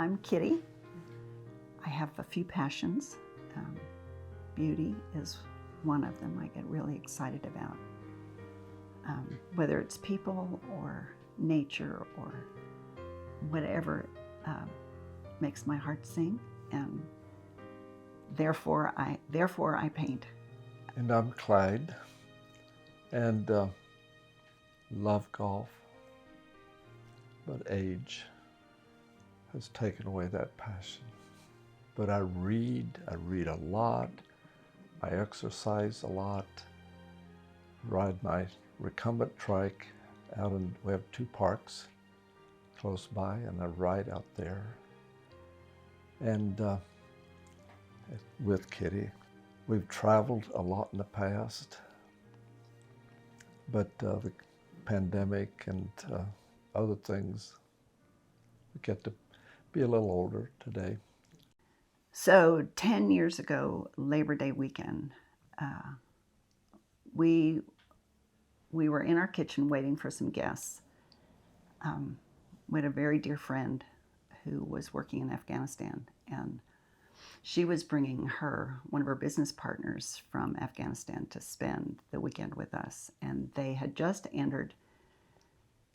I'm Kitty. I have a few passions. Beauty is one of them I get really excited about. Whether it's people or nature or whatever makes my heart sing, and therefore I paint. And I'm Clyde, and love golf, but age has taken away that passion. But I read a lot, I exercise a lot, ride my recumbent trike out, and we have 2 parks close by, and I ride out there. And with Kitty, we've traveled a lot in the past, but the pandemic and other things, we get to be a little older today. So 10 years ago, Labor Day weekend, we were in our kitchen waiting for some guests. We had a very dear friend who was working in Afghanistan, and she was bringing one of her business partners from Afghanistan to spend the weekend with us. And they had just entered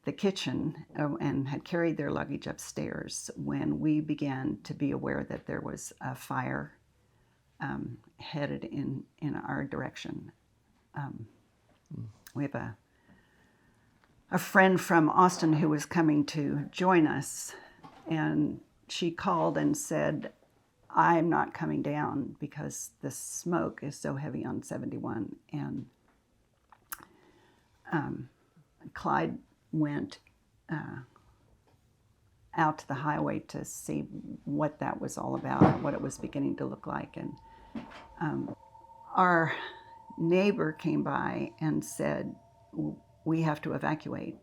the kitchen and had carried their luggage upstairs when we began to be aware that there was a fire headed in our direction. We have a friend from Austin who was coming to join us, and she called and said, I'm not coming down because the smoke is so heavy on 71. And Clyde went out to the highway to see what that was all about and what it was beginning to look like. And our neighbor came by and said, we have to evacuate.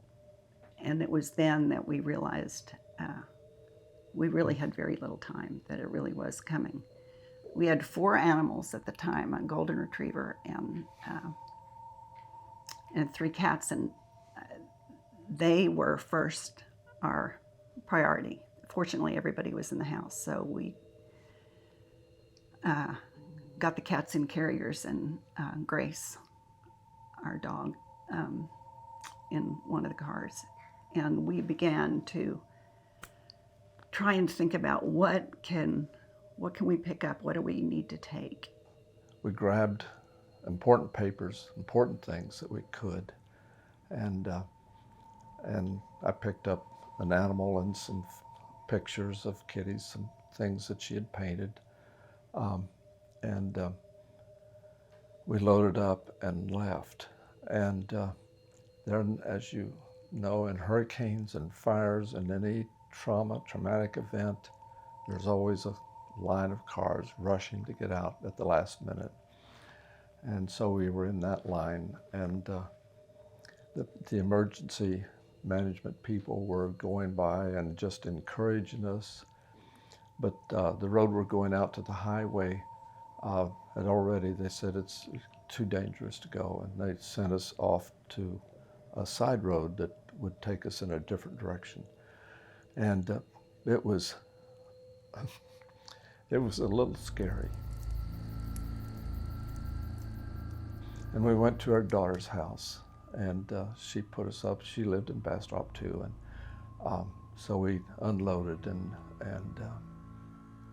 And it was then that we realized we really had very little time, that it really was coming. We had 4 animals at the time, a golden retriever and 3 cats, and they were first our priority. Fortunately, everybody was in the house, so we got the cats in carriers and Grace, our dog, in one of the cars. And we began to try and think about what can we pick up? What do we need to take? We grabbed important papers, important things that we could, and I picked up an animal and some pictures of Kitty, some things that she had painted, and we loaded up and left. And there, as you know, in hurricanes and fires and any traumatic event, there's always a line of cars rushing to get out at the last minute. And so we were in that line, and the emergency management people were going by and just encouraging us. But the road we're going out to the highway had already, they said it's too dangerous to go, and they sent us off to a side road that would take us in a different direction. And it was a little scary. And we went to our daughter's house, and she put us up. She lived in Bastrop too, and so we unloaded and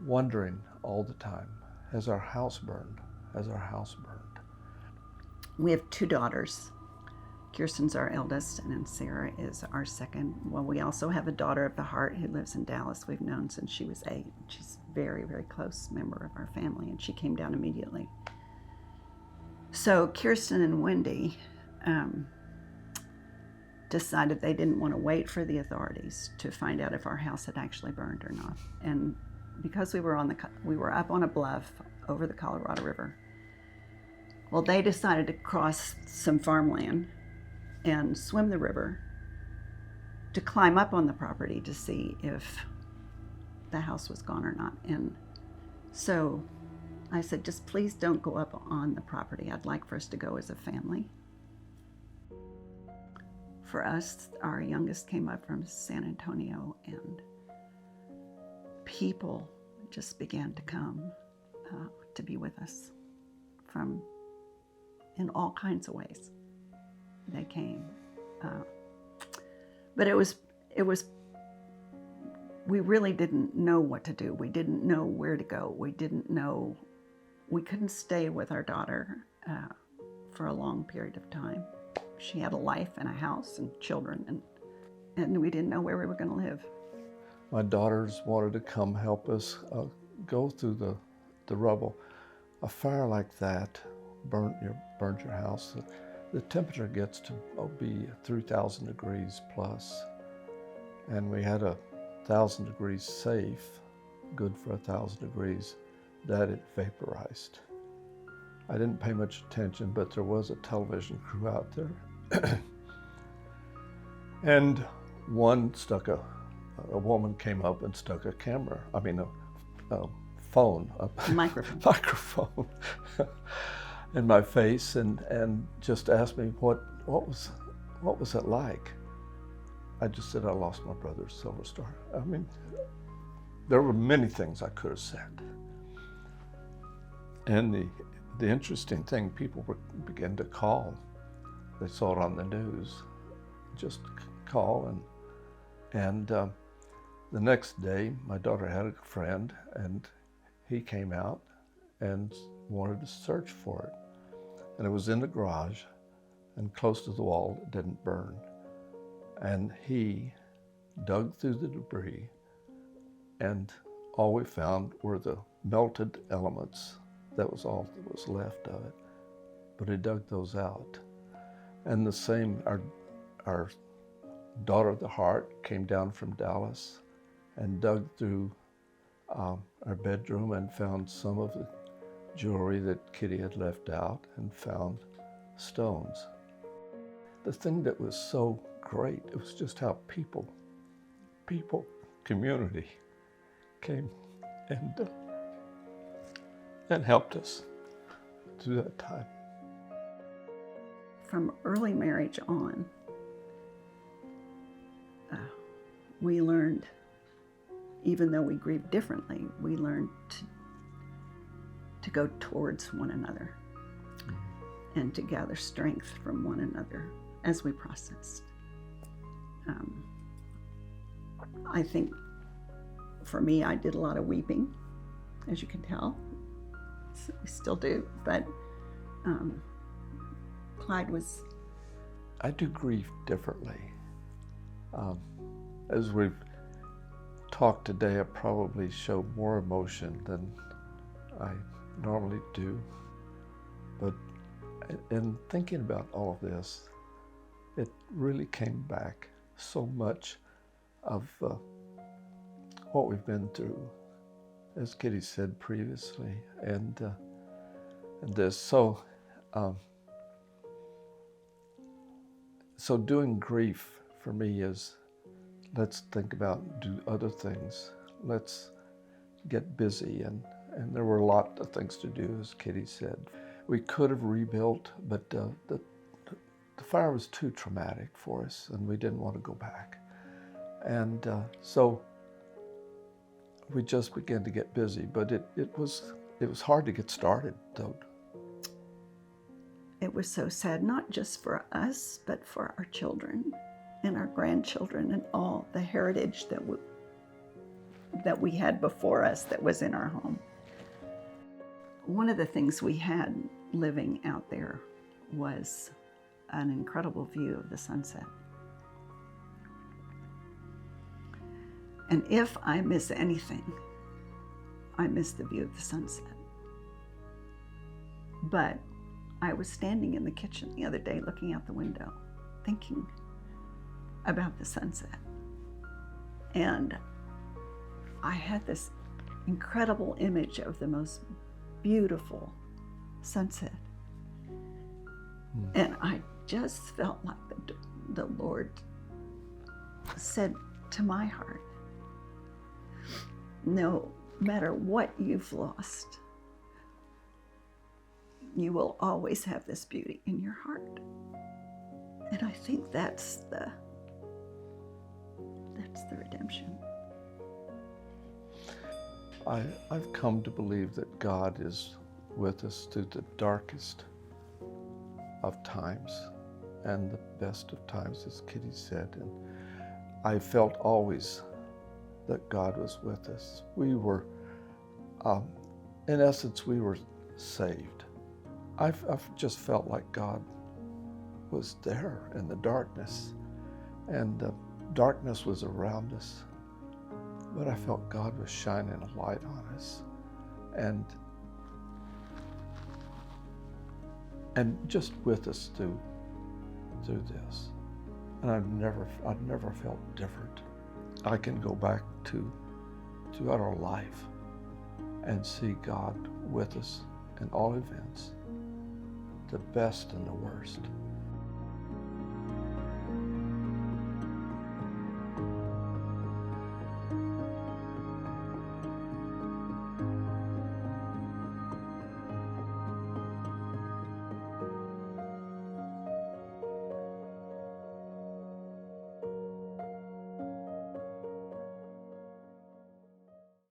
wondering all the time, has our house burned? Has our house burned? We have 2 daughters. Kirsten's our eldest, and then Sarah is our second. Well, we also have a daughter of the heart who lives in Dallas. We've known since she was 8. She's a very, very close member of our family, and she came down immediately. So Kirsten and Wendy decided they didn't want to wait for the authorities to find out if our house had actually burned or not. And because we were up on a bluff over the Colorado River, well, they decided to cross some farmland and swim the river to climb up on the property to see if the house was gone or not. And so I said, just please don't go up on the property. I'd like for us to go as a family. For us, our youngest came up from San Antonio, and people just began to come to be with us from in all kinds of ways. They came, but it was we really didn't know what to do. We didn't know where to go. We couldn't stay with our daughter for a long period of time. She had a life and a house and children, and we didn't know where we were going to live. My daughters wanted to come help us go through the rubble. A fire like that burnt your house. The temperature gets to be 3,000 degrees plus, and we had 1,000 degrees safe, good for 1,000 degrees, that it vaporized. I didn't pay much attention, but there was a television crew out there. And one a woman came up and stuck a phone, a microphone in my face and just asked me what was it like? I just said I lost my brother's Silver Star. I mean, there were many things I could have said. And the interesting thing, people began to call. They saw it on the news, just call. And the next day, my daughter had a friend, and he came out and wanted to search for it. And it was in the garage and close to the wall. It didn't burn. And he dug through the debris, and all we found were the melted elements. That was all that was left of it. But he dug those out. And the same, our daughter of the heart came down from Dallas and dug through our bedroom and found some of the jewelry that Kitty had left out and found stones. The thing that was so great, it was just how people, community came and helped us through that time. From early marriage on, we learned, even though we grieved differently, we learned to go towards one another and to gather strength from one another as we processed. I think for me, I did a lot of weeping, as you can tell. We still do, but Clyde was... I do grieve differently. As we've talked today, I probably show more emotion than I normally do. But in thinking about all of this, it really came back so much of what we've been through, as Kitty said previously, and this. So doing grief for me is, let's think about, do other things. Let's get busy, and there were a lot of things to do, as Kitty said. We could have rebuilt, but the fire was too traumatic for us, and we didn't want to go back. And so we just began to get busy, but it was hard to get started, though. It was so sad, not just for us, but for our children and our grandchildren and all the heritage that we had before us that was in our home. One of the things we had living out there was an incredible view of the sunset. And if I miss anything, I miss the view of the sunset. But I was standing in the kitchen the other day looking out the window, thinking about the sunset. And I had this incredible image of the most beautiful sunset. And I just felt like the Lord said to my heart, no matter what you've lost, you will always have this beauty in your heart. And I think that's the redemption. I've come to believe that God is with us through the darkest of times and the best of times, as Kitty said. And I felt always that God was with us. We were, in essence, we were saved. I've just felt like God was there in the darkness, and darkness was around us, but I felt God was shining a light on us, and just with us through this. And I've never felt different. I can go back throughout our life and see God with us in all events, the best and the worst.